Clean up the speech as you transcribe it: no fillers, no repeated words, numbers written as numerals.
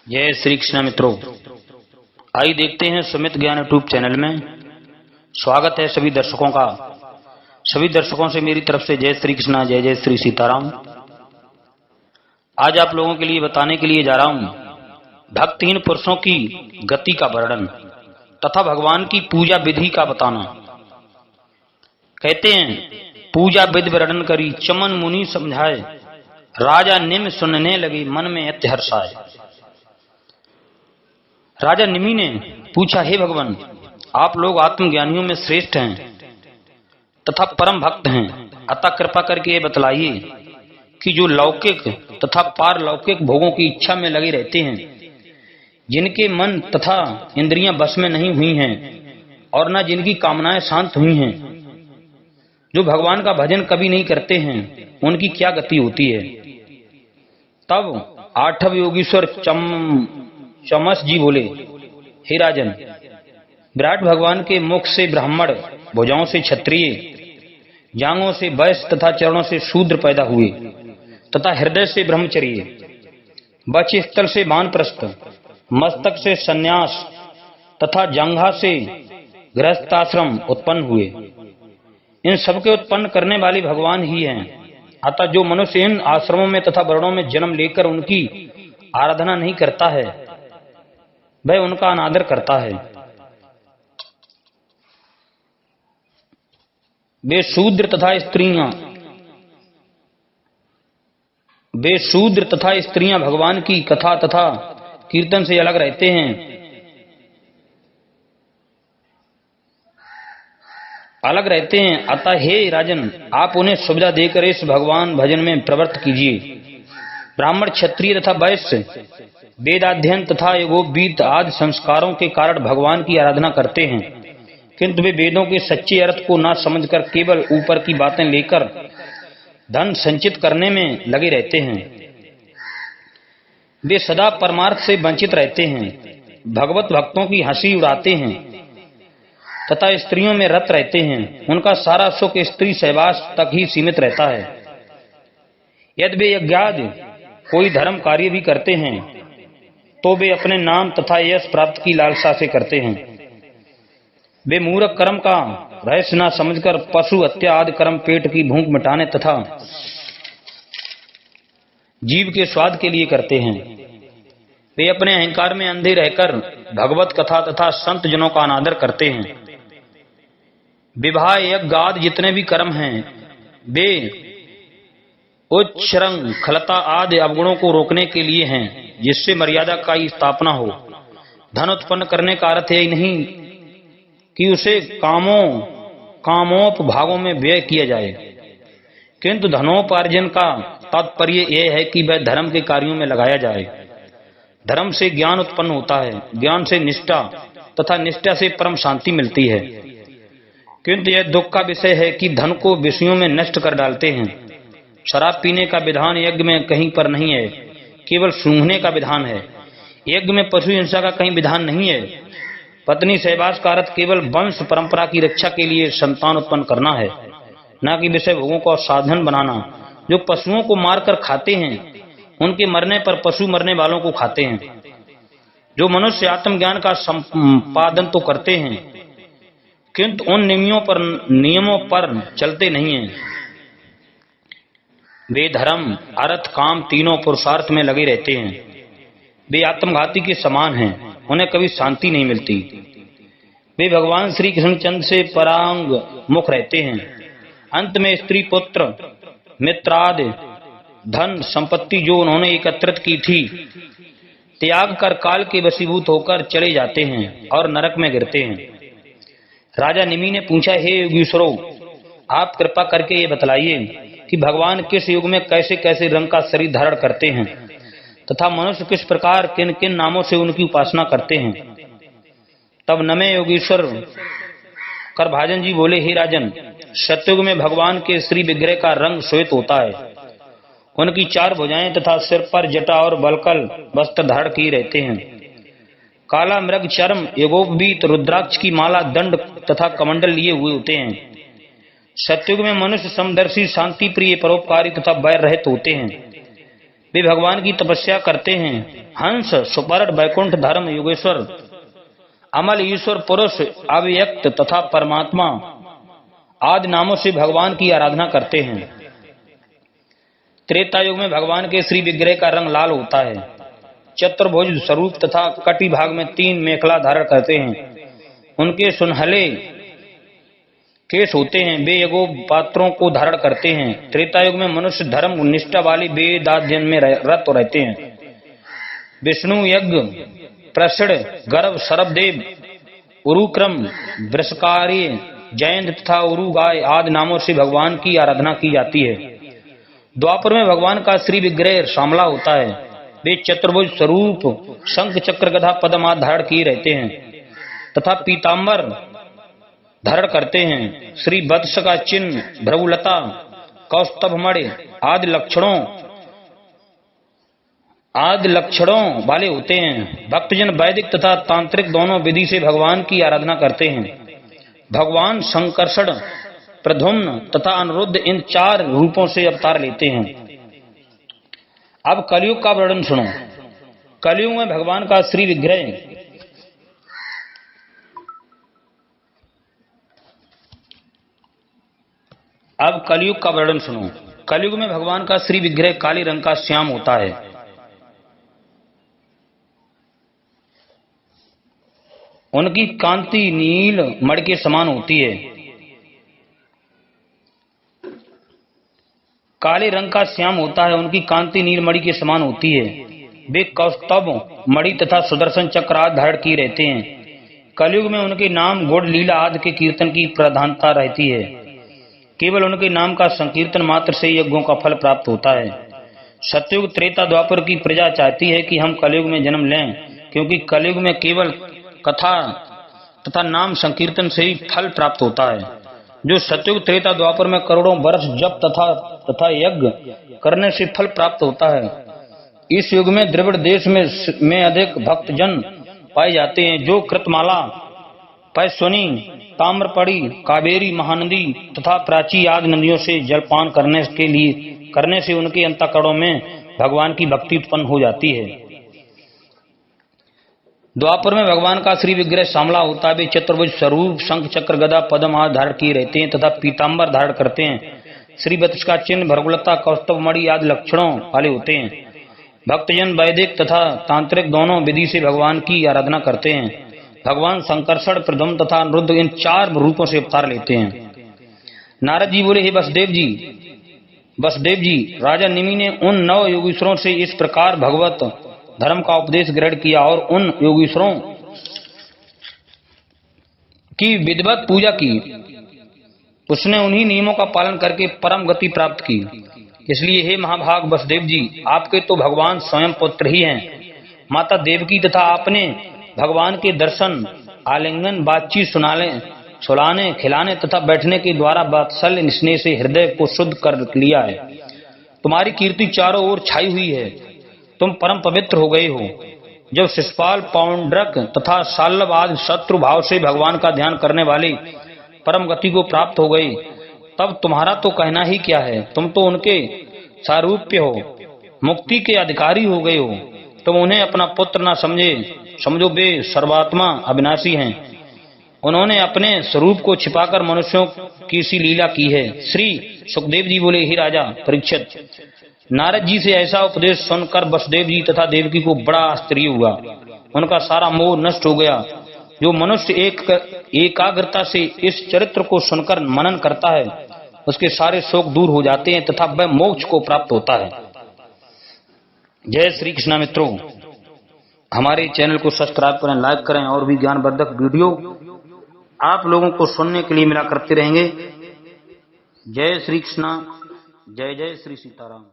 जय श्री कृष्ण मित्रों, आइए देखते हैं सुमित ज्ञान यूट्यूब चैनल में। स्वागत है सभी दर्शकों का। सभी दर्शकों से मेरी तरफ से जय श्री कृष्ण, जय जय श्री सीताराम। आज आप लोगों के लिए बताने के लिए जा रहा हूं भक्तिहीन पुरुषों की गति का वर्णन तथा भगवान की पूजा विधि का बताना। कहते हैं, पूजा विधि वर्णन करी चमन मुनि समझाए, राजा निम सुनने लगे मन में अत्य हर्ष आए। राजा निमि ने पूछा, हे भगवान, आप लोग आत्मज्ञानियों में श्रेष्ठ हैं तथा परम भक्त हैं, अतः कृपा करके ये बतलाइए कि जो लौकिक तथा पारलौकिक भोगों की इच्छा में लगे रहते हैं, जिनके मन तथा इंद्रियां बस में नहीं हुई हैं और न जिनकी कामनाएं शांत हुई हैं, जो भगवान का भजन कभी नहीं करते हैं, उनकी क्या गति होती है। तब आठव योगीश्वर चमस जी बोले, हे राजन, विराट भगवान के मुख से ब्राह्मण, भुजाओं से क्षत्रिय, जांघों से वैश्य तथा चरणों से शूद्र पैदा हुए तथा हृदय से ब्रह्मचर्य, वक्ष स्थल से वानप्रस्थ, मस्तक से सन्यास तथा जांघा से गृहस्थाश्रम उत्पन्न हुए। इन सबके उत्पन्न करने वाले भगवान ही हैं। अतः जो मनुष्य इन आश्रमों में तथा वर्णों में जन्म लेकर उनकी आराधना नहीं करता है, वह उनका अनादर करता है। वे शूद्र तथा स्त्रियां भगवान की कथा तथा कीर्तन से अलग रहते हैं। अतः हे राजन, आप उन्हें सुविधा देकर इस भगवान भजन में प्रवृत्त कीजिए। ब्राह्मण, क्षत्रिय तथा वैश्य वेदाध्ययन तथा योगोपवीत आदि संस्कारों के कारण भगवान की आराधना करते हैं, किंतु वे वेदों के सच्चे अर्थ को न समझकर केवल ऊपर की बातें लेकर धन संचित करने में लगे रहते हैं। वे सदा परमार्थ से वंचित रहते हैं, भगवत भक्तों की हंसी उड़ाते हैं तथा स्त्रियों में रत रहते हैं। उनका सारा सुख स्त्री सहवास तक ही सीमित रहता है। यदि वे यज्ञादि कोई धर्म कार्य भी करते हैं तो वे अपने नाम तथा यश प्राप्त की लालसा से करते हैं। वे मूर्ख कर्म का रहस्य न समझकर पशु हत्या आदि कर्म पेट की भूख मिटाने तथा जीव के स्वाद के लिए करते हैं। वे अपने अहंकार में अंधे रहकर भगवत कथा तथा संत जनों का अनादर करते हैं। विवाह, यज्ञ आदि जितने भी कर्म हैं, वे उच्च श्रृंखलता आदि अवगुणों को रोकने के लिए हैं, जिससे मर्यादा का स्थापना हो। धन उत्पन्न करने का अर्थ यही नहीं कि उसे कामोपभागों में व्यय किया जाए, किंतु धनोपार्जन का तात्पर्य यह है कि वह धर्म के कार्यों में लगाया जाए। धर्म से ज्ञान उत्पन्न होता है, ज्ञान से निष्ठा तथा निष्ठा से परम शांति मिलती है। किंतु यह दुख का विषय है कि धन को विषयों में नष्ट कर डालते हैं। शराब पीने का विधान यज्ञ में कहीं पर नहीं है, केवल सूंघने का विधान है। यज्ञ में पशु हिंसा का कहीं विधान नहीं है। पत्नी सहवास का अर्थ केवल वंश परंपरा की रक्षा के लिए संतान उत्पन्न करना है, न कि विषय भोगों का साधन बनाना। जो पशुओं को मारकर खाते हैं, उनके मरने पर पशु मरने वालों को खाते हैं। जो मनुष्य आत्मज्ञान का संपादन तो करते हैं, किंतु उन नियमों पर चलते नहीं हैं। वे धर्म, अर्थ, काम तीनों पुरुषार्थ में लगे रहते हैं। वे आत्मघाती के समान हैं, उन्हें कभी शांति नहीं मिलती। वे भगवान श्री कृष्णचंद्र से परांग मुख रहते हैं। अंत में स्त्री, पुत्र, मित्रादि धन संपत्ति जो उन्होंने एकत्रित की थी, त्याग कर काल के वशीभूत होकर चले जाते हैं और नरक में गिरते हैं। राजा निमि ने पूछा, हे योगीश्वरों, आप कृपा करके ये बतलाइए कि भगवान किस युग में कैसे कैसे रंग का शरीर धारण करते हैं तथा मनुष्य किस प्रकार किन किन नामों से उनकी उपासना करते हैं। तब नमे योगीश्वर करभाजन जी बोले, हे राजन, सतयुग में भगवान के श्री विग्रह का रंग श्वेत होता है। उनकी 4 भुजाएं तथा सिर पर जटा और बलकल वस्त्र धारण किए रहते हैं। काला मृग चर्म, योगोपवीत रुद्राक्ष की माला, दंड तथा कमंडल लिए हुए होते हैं। सतयुग में मनुष्य समदर्शी, शांति प्रिय, परोपकारी तथा वैर रहित होते हैं। वे भगवान की तपस्या करते हैं, हंस सुपरट वैकुंठ धर्म युगेश्वर अमल ईश्वर पुरुष अव्यक्त तथा परमात्मा आदि नामों से भगवान की आराधना करते हैं। त्रेता युग में भगवान के श्री विग्रह का रंग लाल होता है। चतुर्भुज स्वरूप तथा कटी भाग में 3 मेखला धारण करते हैं। उनके सुनहले केश होते हैं। वे यज्ञ पात्रों को धारण करते हैं। त्रेता युग में मनुष्य धर्म निष्ठा वाली वेदाध्ययन में रत रहते हैं। विष्णु यज्ञ प्रषण गर्भ सरभदेव उरुक्रम वृषकार्य जयंत तथा उरु गाय आदि नामों से भगवान की आराधना की जाती है। द्वापर में भगवान का श्री विग्रह श्यामला होता है। वे चतुर्भुज स्वरूप शंख चक्र गदा पद्म आदि धारण किए रहते हैं तथा पीताम्बर धारण करते हैं। श्री वत्स का चिन्ह भ्रगुलता कौस्तभमणि आदि लक्षणों वाले होते हैं। भक्तजन वैदिक तथा तांत्रिक दोनों विधि से भगवान की आराधना करते हैं। भगवान संकर्षण प्रद्युम्न तथा अनिरुद्ध इन 4 रूपों से अवतार लेते हैं। अब कलयुग का वर्णन सुनो। कलयुग में भगवान का श्री विग्रह कलयुग में भगवान का श्री विग्रह काले रंग का श्याम होता है। उनकी कांति नील मणि के समान होती है। काले रंग का श्याम होता है। उनकी कांति नील मणि के समान होती है। वे कौस्तभ मणि तथा सुदर्शन चक्र आदि धारण किए रहते हैं। कलयुग में उनके नाम गुण लीला आदि के कीर्तन की प्रधानता रहती है। केवल उनके नाम का संकीर्तन मात्र से यज्ञों का फल प्राप्त होता है। सतयुग त्रेता द्वापर की प्रजा चाहती है कि हम कलयुग में जन्म लें, क्योंकि कलयुग में केवल कथा तथा नाम संकीर्तन से ही फल प्राप्त होता है, जो सतयुग त्रेता द्वापर में करोड़ों वर्ष जप तथा यज्ञ करने से फल प्राप्त होता है। इस युग में द्रविड़ देश में अधिक भक्तजन पाए जाते हैं, जो कृतमाला पैस्वनी ताम्रपड़ी कावेरी महानदी तथा प्राची आदि नदियों से जलपान करने से उनके अंतःकरणों में भगवान की भक्ति उत्पन्न हो जाती है। द्वापर में भगवान का श्री विग्रह श्यामला होता है। वे चतुर्भुज स्वरूप शंख चक्र गदा पद्म आदि धारण किए रहते हैं तथा पीताम्बर धारण करते हैं। श्री वत्स का चिन्ह भर्गुलता कौस्तभ मणि आदि लक्षणों वाले होते हैं। भक्तजन वैदिक तथा तांत्रिक दोनों विधि से भगवान की आराधना करते हैं। भगवान संकर्षण प्रद्युम्न तथा अनिरुद्ध इन 4 रूपों से अवतार लेते हैं। नारद जी बोले, हे वसुदेव जी, राजा निमि ने उन 9 योगीश्वरों से इस प्रकार भगवत धर्म का उपदेश ग्रहण किया और उन योगीश्वरों की विधिवत पूजा की। उसने उन्हीं नियमों का पालन करके परम गति प्राप्त की। इसलिए हे महाभाग वसुदेव जी, आपके तो भगवान स्वयं पुत्र ही हैं। माता देवकी तथा आपने भगवान के दर्शन आलिंगन बातचीत सुलाने खिलाने तथा बैठने के द्वारा वात्सल्य स्नेह से हृदय को शुद्ध कर लिया है। तुम्हारी कीर्ति चारों ओर छाई हुई है। तुम परम पवित्र हो गए हो। जब शिशुपाल पौंड्रक तथा शाल्व आदि शत्रु भाव से भगवान का ध्यान करने वाले परम गति को प्राप्त हो गए, तब तुम्हारा तो कहना ही क्या है। तुम तो उनके सारूप्य हो, मुक्ति के अधिकारी हो गए हो। तुम उन्हें अपना पुत्र न समझो, वे सर्वात्मा अविनाशी हैं। उन्होंने अपने स्वरूप को छिपाकर मनुष्यों की सी लीला की है। श्री सुखदेव जी बोले, हे राजा परीक्षित, नारद जी से ऐसा उपदेश सुनकर वसुदेव जी तथा देवकी को बड़ा आश्चर्य हुआ। उनका सारा मोह नष्ट हो गया। जो मनुष्य एकाग्रता से इस चरित्र को सुनकर मनन करता है, उसके सारे शोक दूर हो जाते हैं तथा वह मोक्ष को प्राप्त होता है। जय श्री कृष्ण। मित्रों, हमारे चैनल को सब्सक्राइब करें, लाइक करें और भी ज्ञानवर्धक वीडियो आप लोगों को सुनने के लिए मिला करते रहेंगे। जय श्री कृष्ण। जय जय श्री सीताराम।